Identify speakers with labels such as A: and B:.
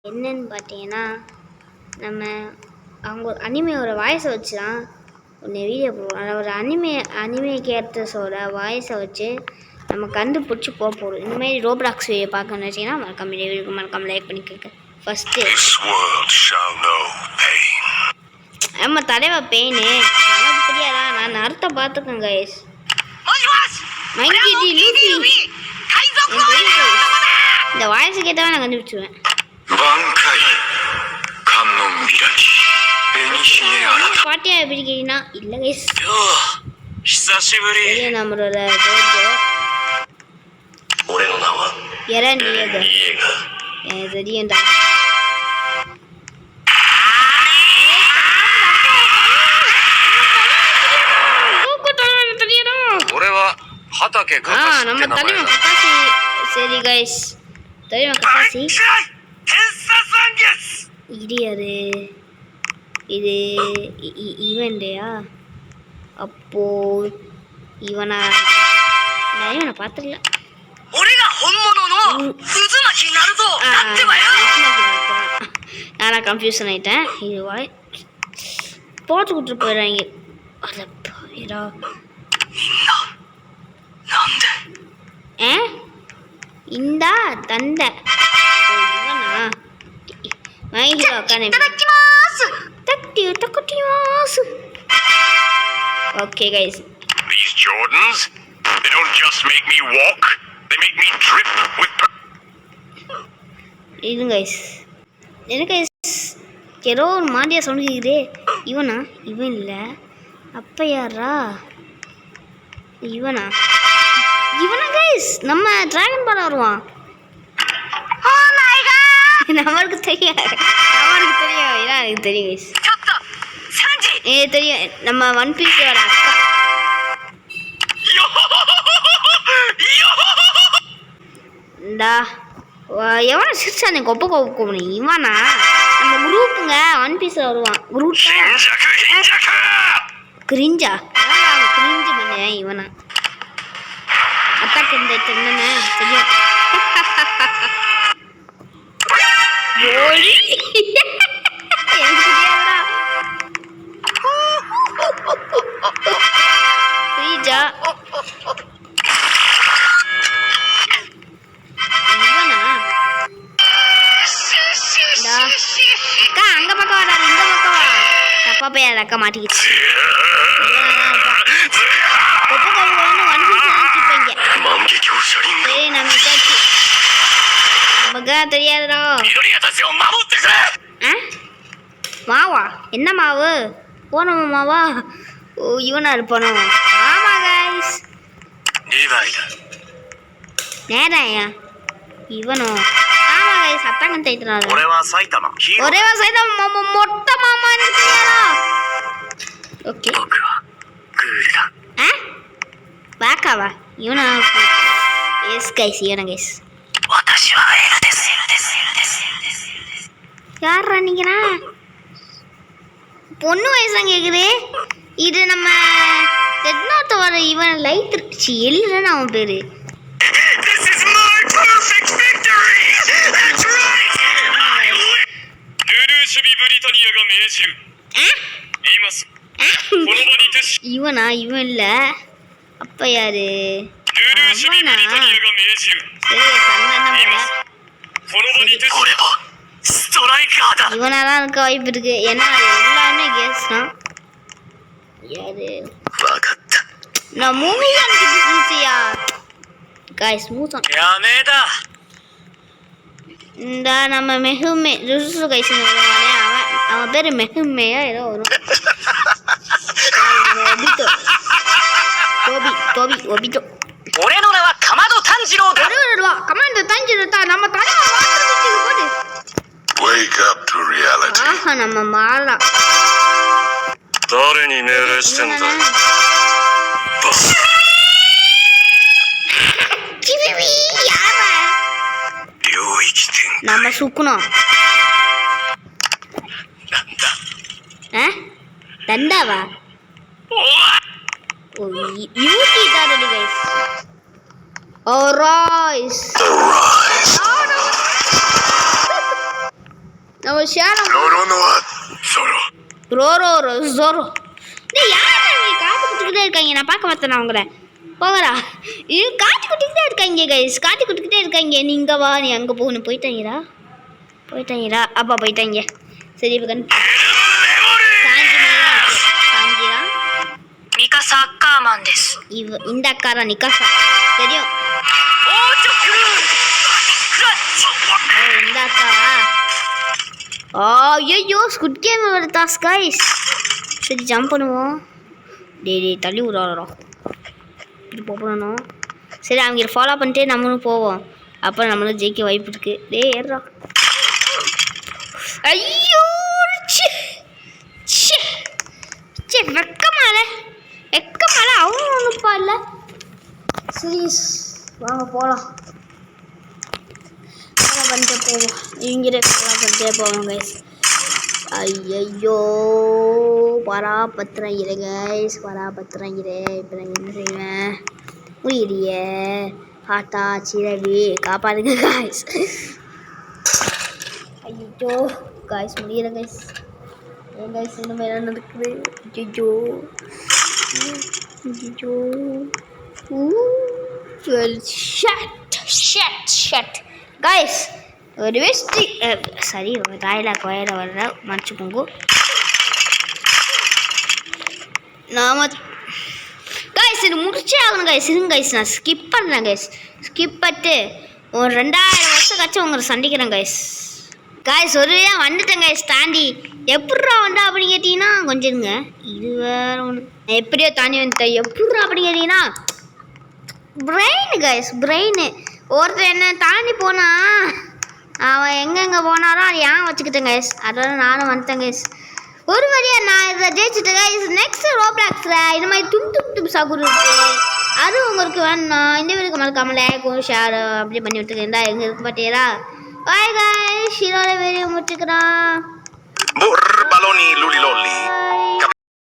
A: என்னன்னு பார்த்தீங்கன்னா நம்ம அவங்க அனிமையோட வாய்ஸை வச்சு தான் ஒன்று வீடியோ போடுவோம். அதில் ஒரு அனிமே கேரக்டர்ஸோட வாய்ஸை வச்சு நம்ம கண்டுபிடிச்சி போகிறோம். இந்தமாரி ரோப்ளாக்ஸ் வீடியோ பார்க்கணுன்னு வச்சிங்கன்னா மறக்காம லைக் பண்ணிக்கோங்க. ஃபஸ்ட்டு நம்ம தலைவா பெயின் நமக்கு தெரியாதா? நான் அர்த்தம் பார்த்துக்கேன் கைஸ். இந்த வாய்ஸ் கேட்டாவே நான் கண்டுபிடிச்சுவேன். பாட்டியா எப்படி கேட்டீங்கன்னா இல்லை கைஸ், நம்மளோட எனக்கு தெரியும்டா. நம்ம தலைமை கக்காசி. சரி கைஸ், தலைமை கக்காசி இடியாரு. இது ஈவெண்டையா? அப்போ இவனை பார்த்துக்கல. நான் கன்ஃபியூஷன் ஆகிட்டேன். இது போட்டு கொடுத்துட்டு போயிடுறாங்க. இந்தா தந்த okay guys,
B: these Jordans, they don't just make me walk, they make me drip with
A: இது கைஸ் எனக்கு ஏதோ ஒரு மாதிரியா சொல்லிக்குது. இவனா? இவன் இல்லை. அப்போ யாரா? இவனா கைஸ்? நம்ம டிராகன் பால் வருவான். நம்மளுக்கு தெரியும் ஏன்னா எனக்கு தெரியும் கைஸ். எனக்கு தெரியும் நம்ம ஒன் பீஸோட அக்கா. இந்தா எவனா சிரிச்சானே கொப்ப கோப்பி இவனா? நம்ம குரூப்புங்க ஒன் பீஸில் வருவான். குரூப் கிரிஞ்சா கிரிஞ்சு பண்ணேன். இவனா அத்தாக்கு இந்த என்னன்னு தெரியும். எனக்கு தெரியாதா? கிரிஞ்சா அக்கா அங்க பக்கம் வராது, இந்த பக்கம் வா. தப்பா போய் அது அக்கா மாட்டிக்கிச்சு. நமக்கு தெரியாதுடா. மாவா? என்ன மாவு? போனோமா மாவா? ஓ இவனா இருப்பானோ? ஆமா கைஸ், நேராயா இவனோ? ஆமா கைஸ், சத்தங்க தைத்தனால ஒரே சைதம் மொட்டை மாமா தெரியாதா? ஓகே பேக்காவா? இவனா? எஸ் கைஸ், இவனா கைஸ். யாரா நீங்கண்ணா? பொண்ணு வயசா கேக்குது. இது நம்ம டெட் நோட் வர இவன் லைட் இருந்துச்சு எல்லுன்னு அவன் பேரு. இவனா? இவன் இல்ல. அப்ப யாரு? இவனாதான் இருக்க வாய்ப்பு இருக்கு. ஏன்னா எல்லாமே கேஸ் தான். யாரு? நான் மூவி இந்த நம்ம மெஹுமே ருசு கைஸ் வருவானே அவன் பேரு மெஹுமேயா ஏதோ வரும். ஒபிட்டோ கமாண்டோ தான்ஜிரோ தான் நம்ம தலைவா போடு.
B: Wake up to reality.
A: ஆஹா நம்ம மாறா.
B: 誰に命令してんだ。
A: கிவி யாரா?
B: 領域展開。
A: நம்ம சுக்குனோம். தண்டாவா? ஓ யூடி தான் ரெடி கைஸ். Arise. நம்ம share
B: Roro no wa Zoro.
A: ரோரோ ஜோரோ. டேய் யாரா நீ காத்து குட்டிக்கிட்டே இருக்காங்க, நான் பார்க்க மாட்டேன் அவங்கள. போகடா. இது காத்து குட்டிக்கிட்டே இருக்காங்க கைஸ், காத்து குட்டிக்கிட்டே இருக்காங்க. நீ இங்கே வா, நீ அங்கே போகணும். போயிட்டாங்கடா அப்பா போயிட்டாங்க. சரி இப்போ காஞ்சிரா
C: மிகாசா அக்கா மான் desu.
A: இந்த அக்கா தான் நிக்காசா தெரியும். இந்த அக்காவா? ஐயோ ஸ்குட் கேம் வருதா கைஸ். சரி ஜம்ப் பண்ணுவோம். டேய் தள்ளி விடாதடா, இப்படி போகணும். சரி அவங்க ஃபாலோ பண்ணிட்டே நம்மளும் போவோம், அப்புறம் நம்மளும் ஜெயிக்க வாய்ப்பு இருக்கு. டேய் ஏறா. ஐயோ வெக்கமால அவனும் ஒன்றுப்பா இல்லை. சரி வாங்க போகலாம். ஃபாலோ பண்ணிட்டே போவோம், இங்கே ஃபாலோ பண்ணிட்டே போவோம் கைஸ். ஐயோ பராபத்திரங்கிற கைஸ், பராபத்திரங்கிற. இப்போ நான் என்ன செய்வேன் முடியலையே. ஆட்டா சிரவி காப்பாடுங்க கைஸ். ஐயோ கைஸ் முடியல கைஸ். ஏன் கைஸ் இந்த மாதிரி நடக்குது? ஐயோ ஷட் கைஸ். ஒரு வேஸ்டி சரி டாய்லாக் வயர வர்ற மறைச்சு போங்க. நாம கைஸ் இது முடிச்சே ஆகணும் கைஸ். இருங்க கைஸ், நான் ஸ்கிப் பண்ணுறேன் கைஸ். ஸ்கிப் பண்ணிட்டு ஒரு 2000 வருஷம் கழிச்சு உங்களை சந்திக்கிறேன் கைஸ். ஒரு வந்துட்டேன் கைஸ் தாண்டி. எப்பட்றா வந்தா அப்படின்னு கேட்டிங்கன்னா கொஞ்சம் இருங்க, இது வேறு ஒன்று. எப்படியோ தாண்டி வந்துட்டேன். எப்பட்றா அப்படின்னு கேட்டிங்கன்னா பிரெயின் ஒருத்தர் என்ன தாண்டி போனா அவன் எங்கெங்கே போனாரோ அது ஏன் வச்சுக்கிட்டேன் கைஸ். அதோட நானும் வந்துட்டேன் கைஸ். ஒரு வழியாக நான் இதை ஜெயிச்சுட்டேன் கைஸ். நெக்ஸ்ட் ரோப்ளாக்ஸில் இது மாதிரி தும் சாகுரு இருக்கு, அது உங்களுக்கு வேணும்னா இந்த வீட்டுக்கு மறக்காமல் லைக் ஷேர் அப்படி பண்ணி விட்டுருக்கேன்டா. எங்கே இருக்கு பார்த்தீங்களா? பாய் கைஸ், இதோட வீடியோ முடிச்சுக்கிறான்.